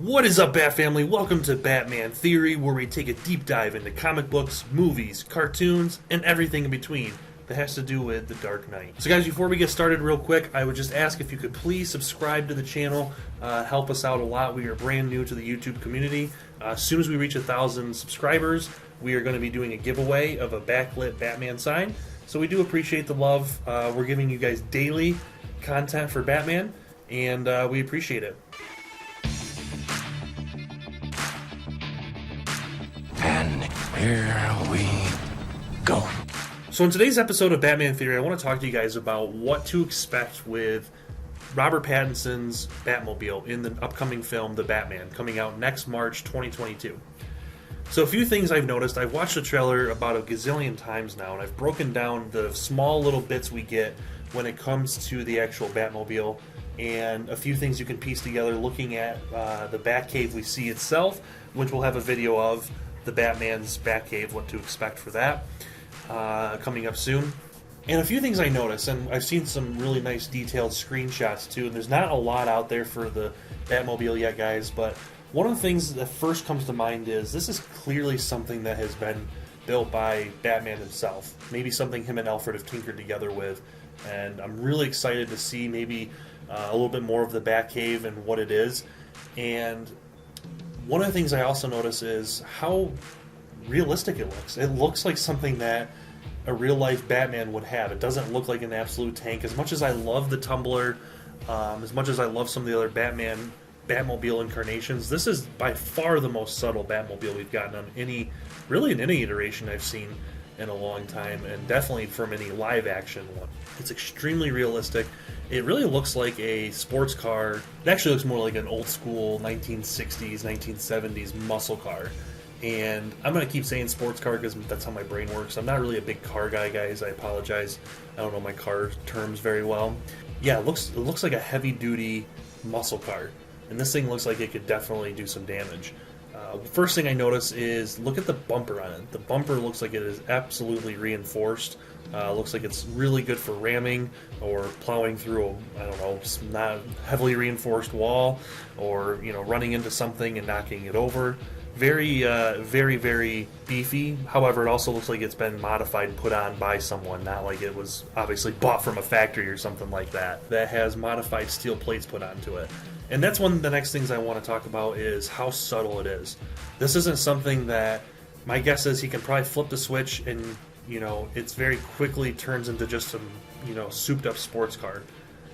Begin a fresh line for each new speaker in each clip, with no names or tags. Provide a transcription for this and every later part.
What is up, Bat Family? Welcome to Batman Theory, where we take a deep dive into comic books, movies, cartoons, and everything in between that has to do with the Dark Knight. So guys, before we get started real quick, I would just ask if you could please subscribe to the channel. Help us out a lot. We are brand new to the YouTube community. As soon as we reach 1,000 subscribers, we are going to be doing a giveaway of a backlit Batman sign. So we do appreciate the love. We're giving you guys daily content for Batman, and we appreciate it.
And here we go.
So in today's episode of Batman Theory, I want to talk to you guys about what to expect with Robert Pattinson's Batmobile in the upcoming film, The Batman, coming out next March 2022. So a few things I've noticed. I've watched the trailer about a gazillion times now, and I've broken down the small little bits we get when it comes to the actual Batmobile, and a few things you can piece together looking at the Batcave we see itself, which we'll have a video of, the Batman's Batcave, what to expect for that, coming up soon. And a few things I noticed, and I've seen some really nice detailed screenshots too, and there's not a lot out there for the Batmobile yet, guys, but one of the things that first comes to mind is this is clearly something that has been built by Batman himself. Maybe something him and Alfred have tinkered together with, and I'm really excited to see maybe a little bit more of the Batcave and what it is. And one of the things I also notice is how realistic it looks. It looks like something that a real-life Batman would have. It doesn't look like an absolute tank. As much as I love the Tumbler, as much as I love some of the other Batmobile incarnations, this is by far the most subtle Batmobile we've gotten on in any iteration I've seen in a long time, and definitely from any live-action one. It's extremely realistic. It really looks like a sports car. It actually looks more like an old-school 1960s, 1970s muscle car. And I'm going to keep saying sports car because that's how my brain works. I'm not really a big car guy, guys. I apologize. I don't know my car terms very well. Yeah, it looks like a heavy-duty muscle car. And this thing looks like it could definitely do some damage. First thing I notice is look at the bumper on it. The bumper looks like it is absolutely reinforced. Looks like it's really good for ramming or plowing through not heavily reinforced wall, or running into something and knocking it over. Very, very beefy. However, it also looks like it's been modified and put on by someone, not like it was obviously bought from a factory or something like that. That has modified steel plates put onto it. And that's one of the next things I want to talk about is how subtle it is. This isn't something that, my guess is he can probably flip the switch and, it's very quickly turns into just some, souped up sports car.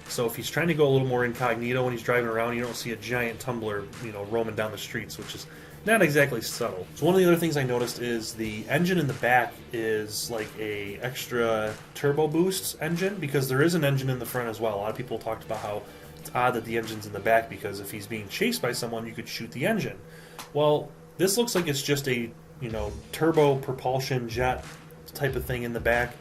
So if he's trying to go a little more incognito when he's driving around, you don't see a giant tumbler, roaming down the streets, which is not exactly subtle. So one of the other things I noticed is the engine in the back is like a extra turbo boost engine, because there is an engine in the front as well. A lot of people talked about how it's odd that the engine's in the back, because if he's being chased by someone, you could shoot the engine. Well, this looks like it's just a turbo propulsion jet type of thing in the back.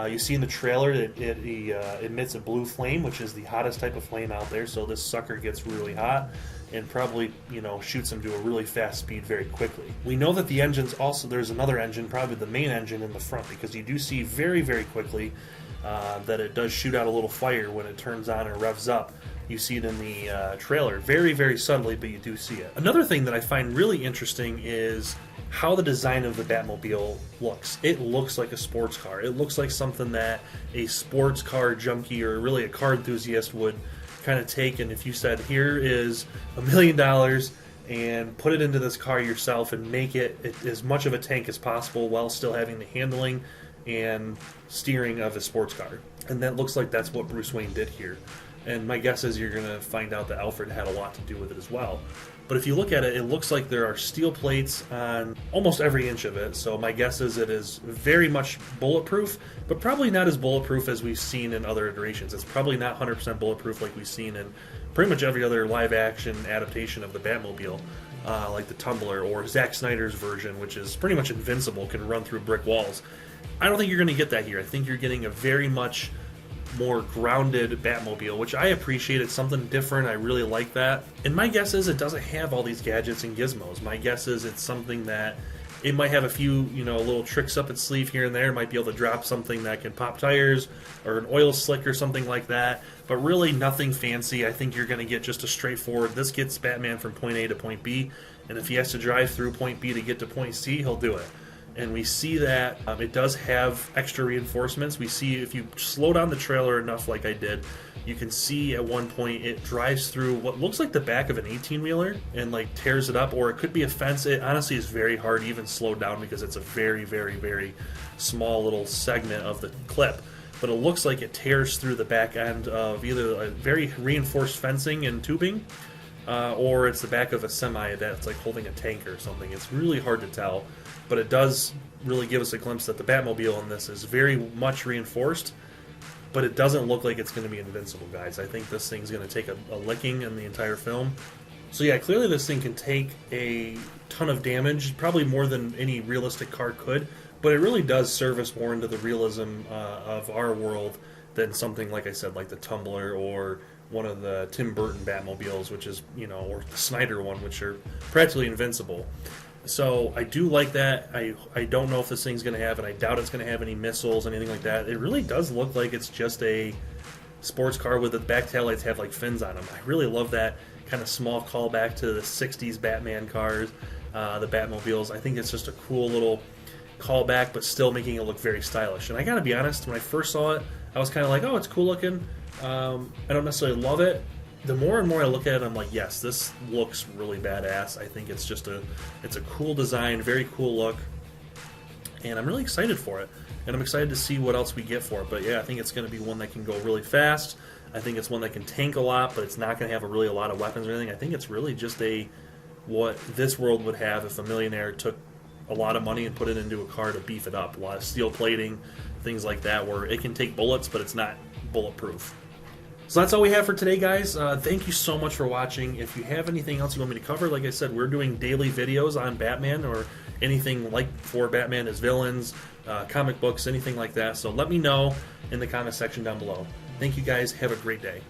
You see in the trailer that it emits a blue flame, which is the hottest type of flame out there. So this sucker gets really hot and probably shoots him to a really fast speed very quickly. We know that the engine's also, there's another engine, probably the main engine in the front, because you do see very, very quickly that it does shoot out a little fire when it turns on and revs up. You see it in the trailer, very, very subtly, but you do see it. Another thing that I find really interesting is how the design of the Batmobile looks. It looks like a sports car. It looks like something that a sports car junkie or really a car enthusiast would kind of take, and if you said, here is $1 million and put it into this car yourself and make it as much of a tank as possible while still having the handling and steering of a sports car. And that looks like that's what Bruce Wayne did here. And my guess is you're going to find out that Alfred had a lot to do with it as well. But if you look at it, it looks like there are steel plates on almost every inch of it. So my guess is it is very much bulletproof, but probably not as bulletproof as we've seen in other iterations. It's probably not 100% bulletproof like we've seen in pretty much every other live-action adaptation of the Batmobile, like the Tumbler or Zack Snyder's version, which is pretty much invincible, can run through brick walls. I don't think you're going to get that here. I think you're getting a very much more grounded Batmobile, which I appreciate. It's something different. I really like that. And my guess is it doesn't have all these gadgets and gizmos. My guess is it's something that It might have a few, little tricks up its sleeve here and there. It might be able to drop something that can pop tires or an oil slick or something like that. But really nothing fancy. I think you're going to get just a straightforward, this gets Batman from point A to point B. And if he has to drive through point B to get to point C, he'll do it. And we see that it does have extra reinforcements. We see, if you slow down the trailer enough like I did, you can see at one point it drives through what looks like the back of an 18-wheeler and like tears it up, or it could be a fence. It honestly is very hard to even slow down because it's a very, very, very small little segment of the clip. But it looks like it tears through the back end of either a very reinforced fencing and tubing, or it's the back of a semi that's like holding a tank or something. It's really hard to tell, but it does really give us a glimpse that the Batmobile in this is very much reinforced, but it doesn't look like it's going to be invincible, guys. I think this thing's going to take a licking in the entire film. So yeah, clearly this thing can take a ton of damage, probably more than any realistic car could, but it really does service more into the realism of our world than something, like I said, like the Tumbler or one of the Tim Burton Batmobiles, which is, or the Snyder one, which are practically invincible. So I do like that. I don't know if this thing's going to have, and I doubt it's going to have any missiles, anything like that. It really does look like it's just a sports car with the back taillights have like fins on them. I really love that kind of small callback to the 60s Batman cars, the Batmobiles. I think it's just a cool little callback, but still making it look very stylish. And I gotta be honest, when I first saw it, I was kind of like, oh, it's cool looking. I don't necessarily love it. The more and more I look at it, I'm like, yes, this looks really badass. I think it's just it's a cool design, very cool look, and I'm really excited for it. And I'm excited to see what else we get for it. But yeah, I think it's going to be one that can go really fast. I think it's one that can tank a lot, but it's not going to have a lot of weapons or anything. I think it's really just what this world would have if a millionaire took a lot of money and put it into a car to beef it up. A lot of steel plating, things like that, where it can take bullets, but it's not bulletproof. So that's all we have for today, guys. Thank you so much for watching. If you have anything else you want me to cover, like I said, we're doing daily videos on Batman or anything like for Batman as villains, comic books, anything like that. So let me know in the comment section down below. Thank you, guys. Have a great day.